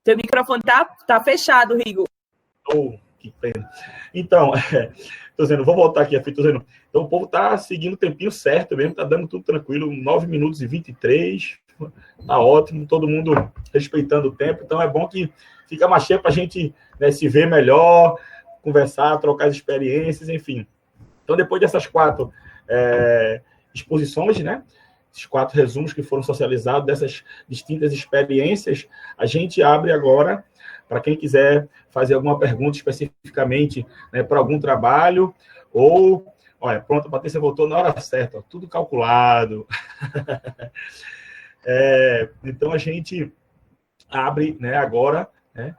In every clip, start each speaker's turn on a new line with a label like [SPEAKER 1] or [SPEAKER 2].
[SPEAKER 1] Teu microfone tá fechado, Rigo.
[SPEAKER 2] Oh, que pena. Então, tô dizendo, vou voltar aqui, tô dizendo, então o povo tá seguindo o tempinho certo mesmo, tá dando tudo tranquilo, 9 minutos e 23, tá ótimo, todo mundo respeitando o tempo, então é bom que fica mais cheio pra gente, né, se ver melhor, conversar, trocar as experiências, enfim. Então, depois dessas 4 exposições, né, esses 4 resumos que foram socializados dessas distintas experiências, a gente abre agora para quem quiser fazer alguma pergunta especificamente, né, para algum trabalho, ou, olha, pronto, a Patrícia voltou na hora certa, ó, tudo calculado. Então, a gente abre, né, agora, né,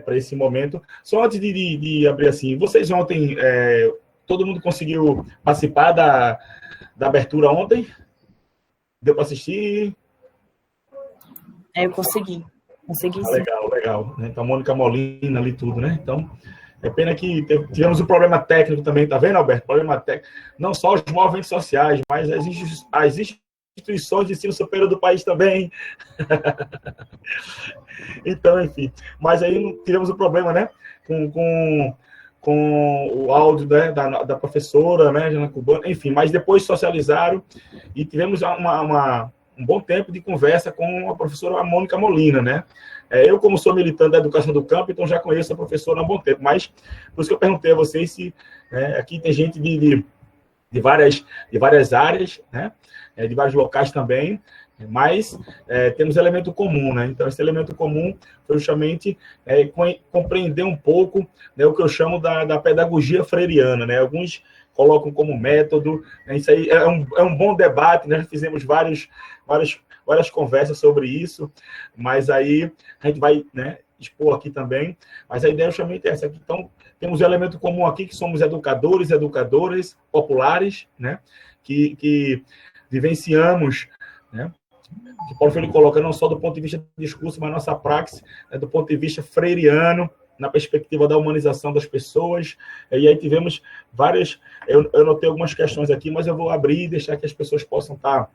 [SPEAKER 2] para esse momento. Só antes de abrir assim, vocês ontem, todo mundo conseguiu participar da abertura ontem? Deu para assistir?
[SPEAKER 1] Eu consegui sim.
[SPEAKER 2] Legal. Então, a Mônica Molina ali, tudo, né? Então, é pena que tivemos um problema técnico também, tá vendo, Alberto? Problema técnico. Não só os movimentos sociais, mas as instituições de ensino superior do país também. Então, enfim. Mas aí tivemos um problema, né? Com o áudio, né, da professora, né, Jana Cubana, enfim, mas depois socializaram e tivemos um bom tempo de conversa com a professora Mônica Molina, né? Eu, como sou militante da educação do campo, então já conheço a professora há um bom tempo, mas por isso que eu perguntei a vocês se aqui tem gente de várias áreas, né? De vários locais também, mas temos elemento comum, né? Então, esse elemento comum foi justamente compreender um pouco, né, o que eu chamo da pedagogia freiriana, né? Alguns colocam como método, né? Isso aí é um bom debate, né? Fizemos várias conversas sobre isso, mas aí a gente vai, né, expor aqui também, mas a ideia justamente é essa. Então, temos um elemento comum aqui, que somos educadoras populares, né, que vivenciamos, né, que Paulo Freire coloca não só do ponto de vista do discurso, mas nossa praxis, né, do ponto de vista freiriano, na perspectiva da humanização das pessoas. E aí tivemos várias... Eu notei algumas questões aqui, mas eu vou abrir e deixar que as pessoas possam estar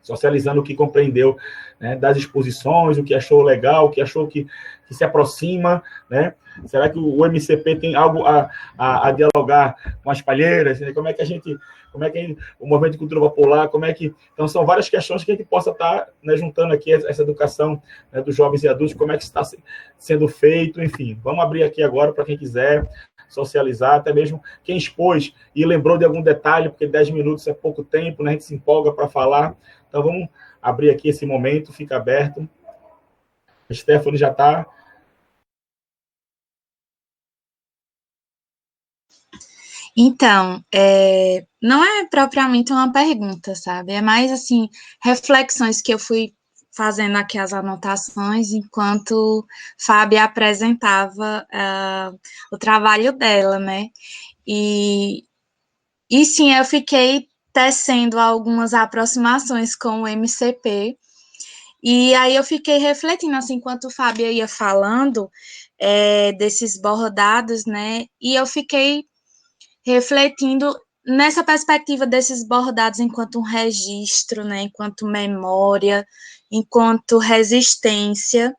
[SPEAKER 2] socializando o que compreendeu, né, das exposições, o que achou legal, o que achou que se aproxima, né? Será que o MCP tem algo a dialogar com as palheiras? Né? Como é que o movimento de cultura popular, então são várias questões que a gente possa estar, né, juntando aqui essa educação, né, dos jovens e adultos, como é que está sendo feito, enfim. Vamos abrir aqui agora para quem quiser socializar, até mesmo quem expôs e lembrou de algum detalhe, porque 10 minutos é pouco tempo, né? A gente se empolga para falar. Então, vamos abrir aqui esse momento, fica aberto. A Stephanie já está.
[SPEAKER 3] Então, não é propriamente uma pergunta, sabe? É mais, assim, reflexões que eu fui fazendo aqui as anotações enquanto Fábia apresentava o trabalho dela, né? E sim, eu fiquei tecendo algumas aproximações com o MCP, e aí eu fiquei refletindo, assim, enquanto Fábia ia falando desses bordados, né? E eu fiquei refletindo nessa perspectiva desses bordados enquanto um registro, né, enquanto memória, enquanto resistência.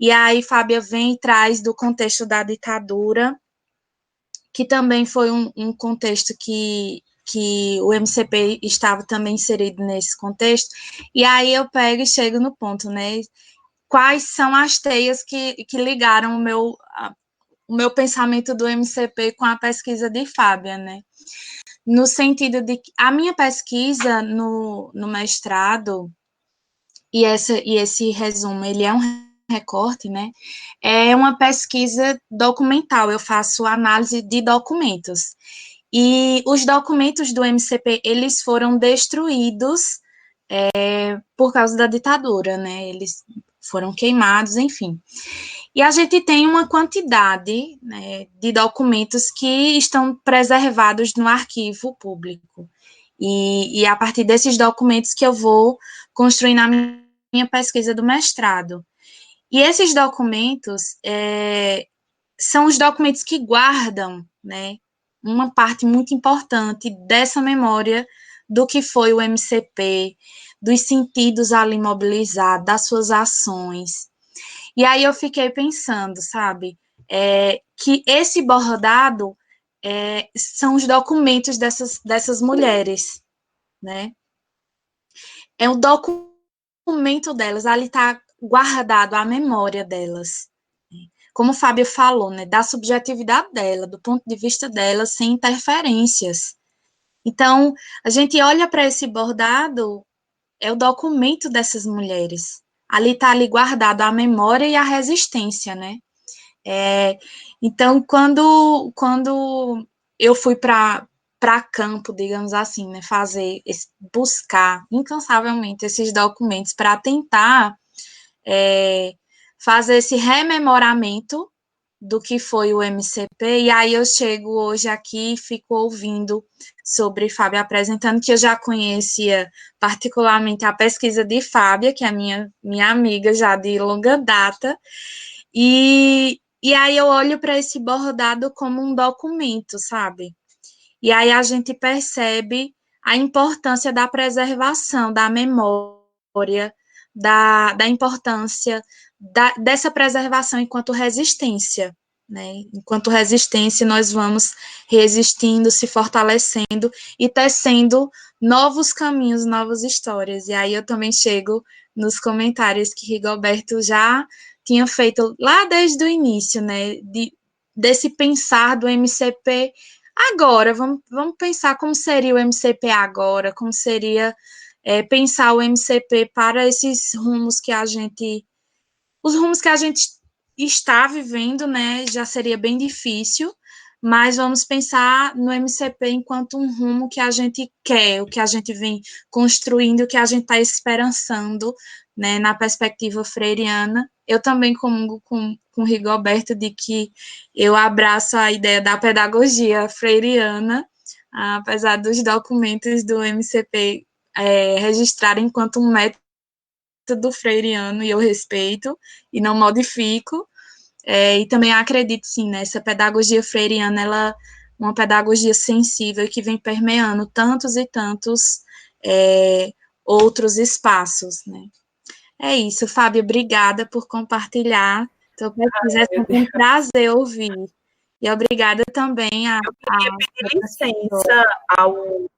[SPEAKER 3] E aí Fábia vem e traz do contexto da ditadura, que também foi um contexto que o MCP estava também inserido nesse contexto. E aí eu pego e chego no ponto, né? Quais são as teias que ligaram o meu pensamento do MCP com a pesquisa de Fábia, né? No sentido de que a minha pesquisa no mestrado, e esse resumo, ele é um recorte, né? É uma pesquisa documental, eu faço análise de documentos. E os documentos do MCP, eles foram destruídos por causa da ditadura, né? Eles foram queimados, enfim. E a gente tem uma quantidade, né, de documentos que estão preservados no arquivo público. E a partir desses documentos que eu vou construir na minha pesquisa do mestrado. E esses documentos são os documentos que guardam, né, uma parte muito importante dessa memória do que foi o MCP, dos sentidos ali mobilizados, das suas ações. E aí eu fiquei pensando, sabe, que esse bordado são os documentos dessas mulheres, né? É um documento delas, ali está guardado a memória delas. Como o Fábio falou, né, da subjetividade dela, do ponto de vista dela, sem interferências. Então, a gente olha para esse bordado, é o documento dessas mulheres. Ali está ali guardado a memória e a resistência, né? Então, quando eu fui para campo, digamos assim, né, buscar incansavelmente esses documentos para tentar fazer esse rememoramento do que foi o MCP, e aí eu chego hoje aqui e fico ouvindo sobre Fábia apresentando, que eu já conhecia particularmente a pesquisa de Fábia, que é minha amiga já de longa data, e aí eu olho para esse bordado como um documento, sabe? E aí a gente percebe a importância da preservação da memória, da importância dessa preservação enquanto resistência, né? Enquanto resistência, nós vamos resistindo, se fortalecendo e tecendo novos caminhos, novas histórias. E aí eu também chego nos comentários que Rigoberto já tinha feito lá desde o início, né? Desse pensar do MCP agora. Vamos pensar como seria o MCP agora, como seria pensar o MCP para esses rumos que a gente está vivendo, né, já seria bem difícil, mas vamos pensar no MCP enquanto um rumo que a gente quer, o que a gente vem construindo, o que a gente está esperançando, né, na perspectiva freiriana. Eu também comungo com Rigoberto de que eu abraço a ideia da pedagogia freiriana, apesar dos documentos do MCP registrarem enquanto um método freiriano, e eu respeito e não modifico, e também acredito, sim, nessa pedagogia freiriana, ela é uma pedagogia sensível que vem permeando tantos e tantos outros espaços, né? É isso, Fábio, obrigada por compartilhar. Então, é sempre um prazer ouvir. E obrigada também
[SPEAKER 1] Eu queria pedir licença aos